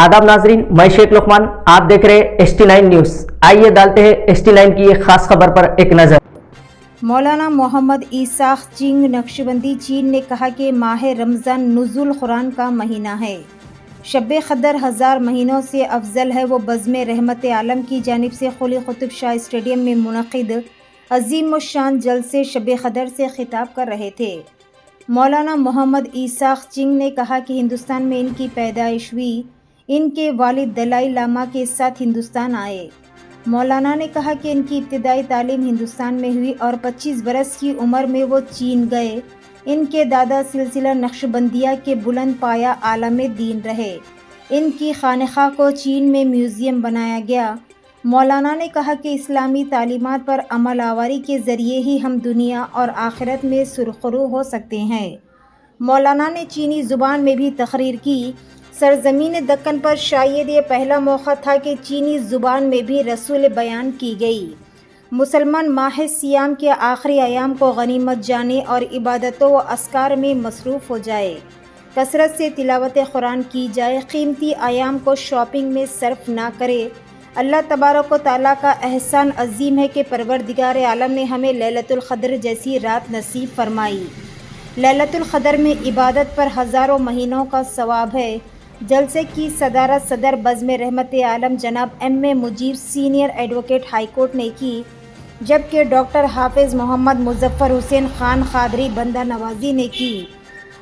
आदाब नाजरीन, मैं शेख लुकमान, आप देख रहे हैं ST9 न्यूज़। आइए डालते हैं ST9 की एक खास खबर पर एक नज़र। मौलाना मोहम्मद ईसाक चिंग नक्शबंदी चीन ने कहा कि माह रमज़ान नुज़ुल कुरान का महीना है। शब क़दर हज़ार महीनों से अफजल है। वो बज़्म रहमत आलम की जानिब से कुली कुतुब शाह स्टेडियम में मुनक़िद अज़ीम शान जलसे शब क़दर से खिताब कर रहे थे। मौलाना मोहम्मद ईसाक चिंग ने कहा कि हिंदुस्तान में इनकी पैदाइश हुई, इनके वालिद दलाई लामा के साथ हिंदुस्तान आए। मौलाना ने कहा कि इनकी इब्तिदाई तालीम हिंदुस्तान में हुई और 25 बरस की उम्र में वो चीन गए। इनके दादा सिलसिला नक्शबंदिया के बुलंद पाया आलम दीन रहे। इनकी खानक़ाह को चीन में म्यूज़ियम बनाया गया। मौलाना ने कहा कि इस्लामी तालीमात पर अमल आवारी के ज़रिए ही हम दुनिया और आखिरत में सुरखरू हो सकते हैं। मौलाना ने चीनी ज़ुबान में भी तकरीर की। सरज़मीन दक्कन पर शायद ये पहला मौका था कि चीनी ज़ुबान में भी रसूल बयान की गई। मुसलमान माह सियाम के आखिरी अयाम को गनीमत जाने और इबादतों व अस्कार में मसरूफ़ हो जाए। कसरत से तिलावत कुरान की जाए। कीमती अयाम को शॉपिंग में सर्फ ना करे। अल्लाह तबारक व तआला का एहसान अजीम है कि परवरदिगार आलम ने हमें लैलतुल क़द्र जैसी रात नसीब फरमाई। लैलतुल क़द्र में इबादत पर हज़ारों महीनों का सवाब है। जलसे की सदारत सदर बज़्म रहमत आलम जनाब M.A. Mujeeb senior advocate high court ने की, जबकि डॉक्टर हाफिज़ मोहम्मद मुज़फ़्फ़र हुसैन खान क़ादरी बंदा नवाज़ी ने की।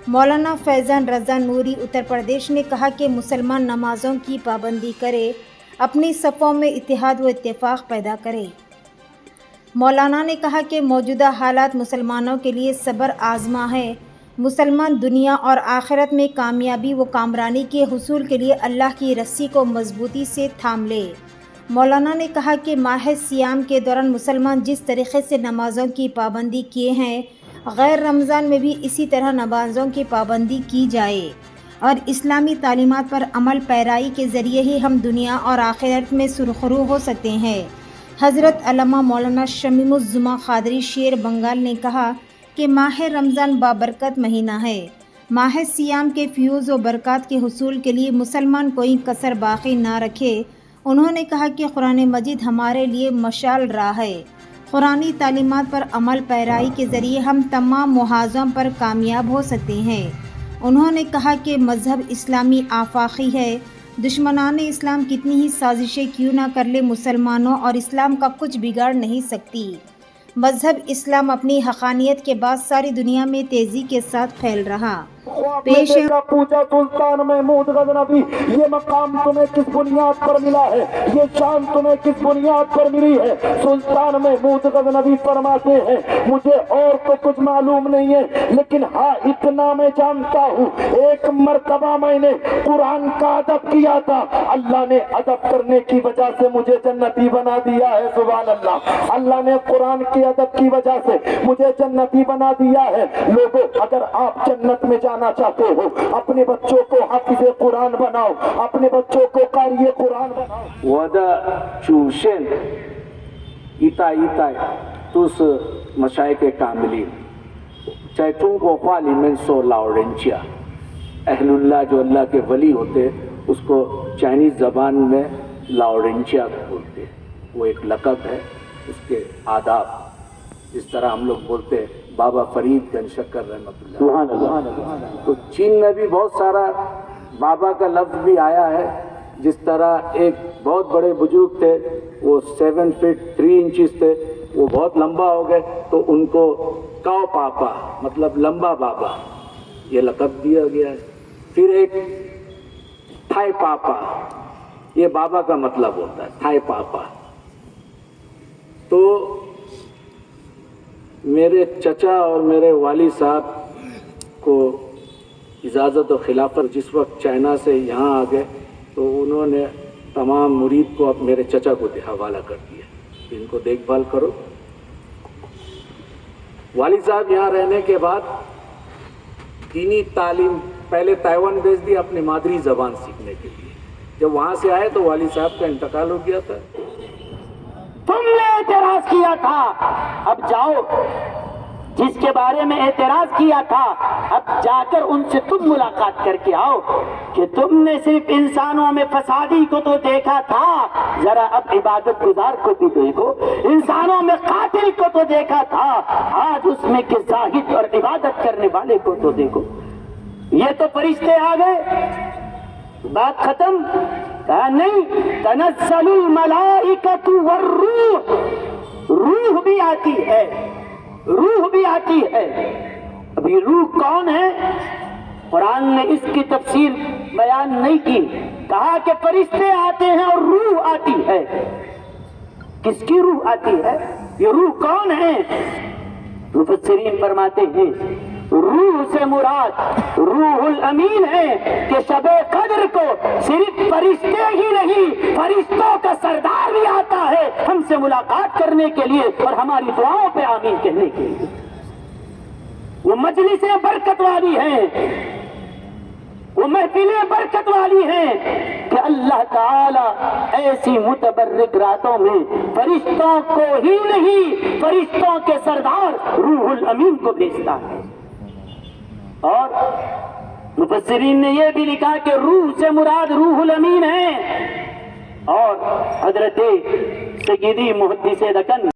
मौलाना फैज़ान रज़ा नूरी उत्तर प्रदेश ने कहा कि मुसलमान नमाज़ों की पाबंदी करे, अपनी सफ़ों में इत्तेहाद व इत्तेफ़ाक़ पैदा करे। मौलाना ने कहा कि मौजूदा हालात मुसलमानों के लिए सब्र आज़मा है। मुसलमान दुनिया और आखिरत में कामयाबी व कामरानी के हुसूल के लिए अल्लाह की रस्सी को मजबूती से थाम ले। मौलाना ने कहा कि माह सियाम के दौरान मुसलमान जिस तरीक़े से नमाज़ों की पाबंदी किए हैं, गैर रमज़ान में भी इसी तरह नमाज़ों की पाबंदी की जाए और इस्लामी तालीमात पर अमल पैराई के ज़रिए ही हम दुनिया और आखिरत में सुरखरू हो सकते हैं। हज़रत अल्लामा मौलाना शमीमुज़्ज़मा क़ादरी शेर बंगाल ने कहा कि माह रमज़ान बाबरकत महीना है। माह सियाम के फ्यूज़ व बरक़ात के हुसूल के लिए मुसलमान कोई कसर बाकी ना रखे। उन्होंने कहा कि कुरान मजीद हमारे लिए मशाल राह है। कुरानी तालीमात पर अमल पैराई के ज़रिए हम तमाम मुहाज़ों पर कामयाब हो सकते हैं। उन्होंने कहा कि मज़हब इस्लामी आफाक़ी है। दुश्मनान इस्लाम कितनी ही साजिशें क्यों ना कर ले, मुसलमानों और इस्लाम का कुछ बिगाड़ नहीं सकती। मज़हब इस्लाम अपनी हक़ानियत के बाद सारी दुनिया में तेज़ी के साथ फैल रहा। पेश है पूछा सुल्तान महमूद गज़नवी, ये मकाम तुम्हें किस बुनियाद पर मिला है, ये शान तुम्हें किस बुनियाद पर मिली है। सुल्तान महमूद गज़नवी फरमाते हैं, मुझे और तो कुछ मालूम नहीं है, लेकिन हाँ इतना मैं जानता हूँ, एक मर्तबा मैंने कुरान का अदब किया था, अल्लाह ने अदब करने की वजह से मुझे जन्नती बना दिया है। सुभान अल्लाह। अल्लाह ने कुरान के अदब की वजह से मुझे जन्नती बना दिया है। लोगों, अगर आप जन्नत में जाना चाहते हो, अपने बच्चों को हाफिज़ कुरान बनाओ, अपने बच्चों को कारी कुरान बनाओ। वदा चूशन इता इता तुस मशाइख कामिलीन चैतों को ख्वालिमन सो लाउरेंचिया अहलुल्लाह, जो अल्लाह के वली होते उसको चाइनीज़ ज़बान में लाउरेंचिया बोलते हैं। वो एक लक़ब है, उसके आदाब। जिस तरह हम लोग बोलते हैं बाबा फरीद गंज शक्कर रहमतुल्लाह, तो चीन में भी बहुत सारा बाबा का लफ्ज़ भी आया है। जिस तरह एक बहुत बड़े बुजुर्ग थे, वो 7 फीट 3 इंचेस थे, वो बहुत लंबा हो गए तो उनको काव पापा मतलब लंबा बाबा ये लक़ब दिया गया है। फिर एक थाई पापा, ये बाबा का मतलब होता है, थाई पापा। तो मेरे चचा और मेरे वाली साहब को इजाज़त और खिलाफत जिस वक्त चाइना से यहाँ आ गए तो उन्होंने तमाम मुरीद को अब मेरे चचा को हवाला कर दिया, इनको देखभाल करो। वाली साहब यहाँ रहने के बाद दीनी तालीम पहले ताइवान भेज दी अपनी मादरी ज़बान सीखने के लिए। जब वहाँ से आए तो वाली साहब का इंतकाल हो गया था। तुमने एतराज किया था, अब जाओ جس کے بارے میں اعتراض کیا تھا، اب جا کر ان سے تم ملاقات کر کے آؤ کہ تم نے صرف انسانوں میں فسادی کو تو دیکھا تھا، ذرا اب عبادت گزار کو بھی دیکھو، انسانوں میں قاتل کو تو دیکھا تھا، آج اس میں کہ زاہد اور عبادت کرنے والے کو تو دیکھو۔ یہ تو فرشتے آ گئے، بات ختم۔ کہا نہیں، تنزل الملائکۃ والروح، روح بھی آتی ہے، روح بھی آتی ہے۔ ابھی روح کون ہے؟ قرآن نے اس کی تفصیل بیان نہیں کی، کہا کہ فرشتے آتے ہیں اور روح آتی ہے۔ کس کی روح آتی ہے؟ یہ روح کون ہے؟ مفسرین فرماتے ہیں روح سے مراد روح الامین ہے کہ شب قدر کو صرف فرشتے ہی نہیں، فرشتوں کا سردار بھی آتا ہے ہم سے ملاقات کرنے کے لیے اور ہماری دعاؤں پہ آمین کہنے کے لیے۔ وہ مجلسیں برکت والی ہیں، وہ محفلیں برکت والی ہیں کہ اللہ تعالی ایسی متبرک راتوں میں فرشتوں کو ہی نہیں، فرشتوں کے سردار روح الامین کو بھیجتا ہے۔ اور مفسرین نے یہ بھی لکھا کہ روح سے مراد روح الامین ہے۔ اور حضرت سیدی محدث دکن